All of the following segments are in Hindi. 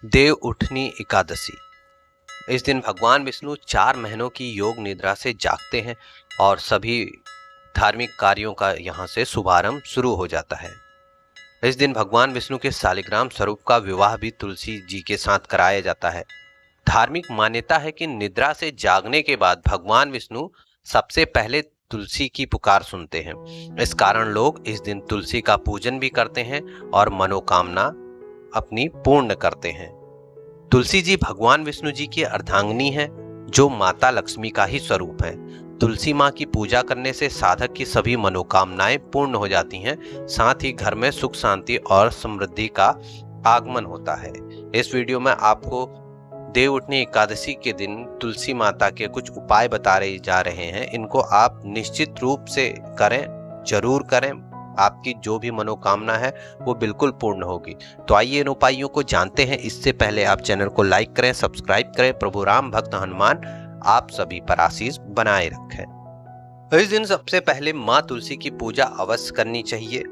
देव उठनी एकादशी। इस दिन भगवान विष्णु 4 महीनों की योग निद्रा से जागते हैं और सभी धार्मिक कार्यों का यहाँ से शुभारंभ शुरू हो जाता है। इस दिन भगवान विष्णु के शालिग्राम स्वरूप का विवाह भी तुलसी जी के साथ कराया जाता है। धार्मिक मान्यता है कि निद्रा से जागने के बाद भगवान विष्णु सबसे पहले तुलसी की पुकार सुनते हैं। इस कारण लोग इस दिन तुलसी का पूजन भी करते हैं और मनोकामना अपनी पूर्ण करते हैं। तुलसी जी भगवान विष्णु जी की अर्धांगिनी है, जो माता लक्ष्मी का ही स्वरूप है। तुलसी माँ की पूजा करने से साधक की सभी मनोकामनाएं पूर्ण हो जाती हैं, साथ ही घर में सुख शांति और समृद्धि का आगमन होता है। इस वीडियो में आपको देव उठनी एकादशी के दिन तुलसी माता के कुछ उपाय बताए जा रहे हैं। इनको आप निश्चित रूप से करें, जरूर करें। आपकी जो भी मनोकामना है वो बिल्कुल पूर्ण होगी। तो आइए इन उपायों को जानते हैं। इससे पहले आप चैनल को लाइक करें, सब्सक्राइब करें। प्रभु राम भक्त हनुमान आप सभी पर आशीष बनाए रखें। इस दिन सबसे पहले माँ तुलसी की पूजा अवश्य करनी चाहिए।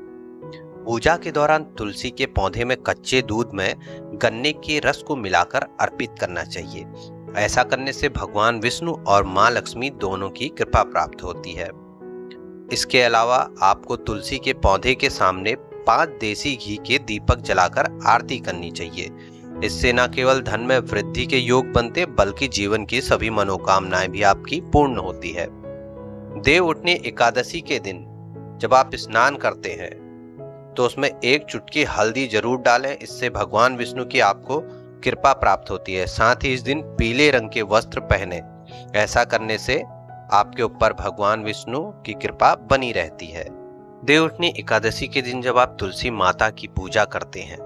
पूजा के दौरान तुलसी के पौधे में कच्चे दूध में गन्ने के रस को मिलाकर अर्पित करना चाहिए। ऐसा करने से भगवान विष्णु और माँ लक्ष्मी दोनों की कृपा प्राप्त होती है। इसके अलावा आपको तुलसी के पौधे के सामने 5 देसी घी के दीपक जलाकर आरती करनी चाहिए। इससे न केवल धन में वृद्धि के योग बनते, बल्कि जीवन की सभी मनोकामनाएं भी आपकी पूर्ण होती है। देव उठनी एकादशी के दिन जब आप स्नान करते हैं तो उसमें 1 चुटकी हल्दी जरूर डालें। इससे भगवान विष्णु की आपको कृपा प्राप्त होती है। साथ ही इस दिन पीले रंग के वस्त्र पहने। ऐसा करने से आपके ऊपर भगवान विष्णु की कृपा बनी रहती है। देव उठनी एकादशी के दिन जब आप तुलसी माता की पूजा करते हैं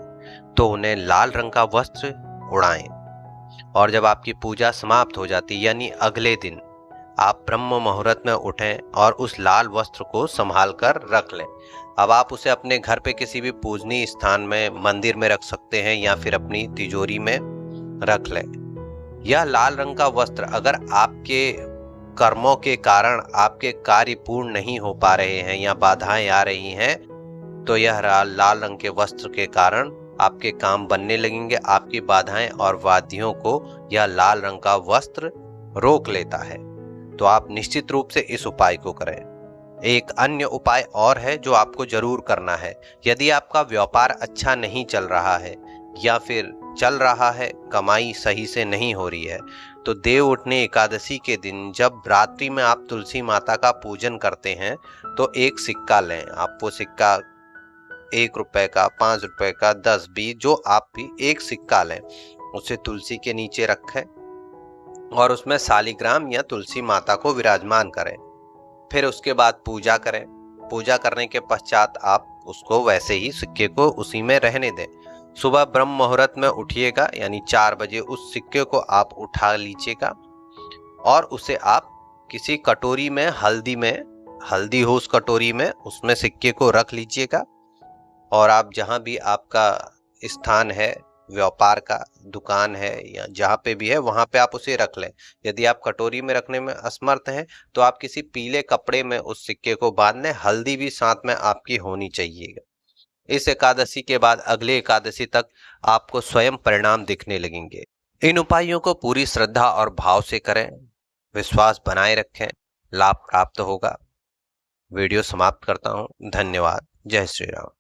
तो उन्हें लाल रंग का वस्त्र उड़ाएं, और जब आपकी पूजा समाप्त हो जाती यानी अगले दिन आप ब्रह्म मुहूर्त में उठें और उस लाल वस्त्र को संभाल कर रख लें। अब आप उसे अपने घर पे किसी भी पूजनीय स्थान में, मंदिर में रख सकते हैं या फिर अपनी तिजोरी में रख लें। यह लाल रंग का वस्त्र अगर आपके कर्मों के कारण आपके कार्य पूर्ण नहीं हो पा रहे हैं या बाधाएं आ रही हैं, तो यह लाल रंग के वस्त्र के कारण आपके काम बनने लगेंगे। आपकी बाधाएं और वादियों को यह लाल रंग का वस्त्र रोक लेता है। तो आप निश्चित रूप से इस उपाय को करें। एक अन्य उपाय और है जो आपको जरूर करना है। यदि आपका व्यापार अच्छा नहीं चल रहा है या फिर चल रहा है, कमाई सही से नहीं हो रही है, तो देव उठनी एकादशी के दिन जब रात्रि में आप तुलसी माता का पूजन करते हैं तो एक सिक्का लें। आप वो सिक्का 1 रुपए का, 5 रुपए का, 10, 20, जो आप भी एक सिक्का लें, उसे तुलसी के नीचे रखें और उसमें शालिग्राम या तुलसी माता को विराजमान करें। फिर उसके बाद पूजा करें। पूजा करने के पश्चात आप उसको वैसे ही सिक्के को उसी में रहने दें। सुबह ब्रह्म मुहूर्त में उठिएगा, यानी 4 बजे उस सिक्के को आप उठा लीजिएगा और उसे आप किसी कटोरी में, हल्दी हो उस कटोरी में, उसमें सिक्के को रख लीजिएगा। और आप जहां भी आपका स्थान है, व्यापार का दुकान है या जहां पे भी है, वहां पे आप उसे रख लें। यदि आप कटोरी में रखने में असमर्थ हैं तो आप किसी पीले कपड़े में उस सिक्के को बांध लें। हल्दी भी साथ में आपकी होनी चाहिए। इस एकादशी के बाद अगले एकादशी तक आपको स्वयं परिणाम दिखने लगेंगे। इन उपायों को पूरी श्रद्धा और भाव से करें, विश्वास बनाए रखें, लाभ प्राप्त होगा। वीडियो समाप्त करता हूं। धन्यवाद। जय श्री राम।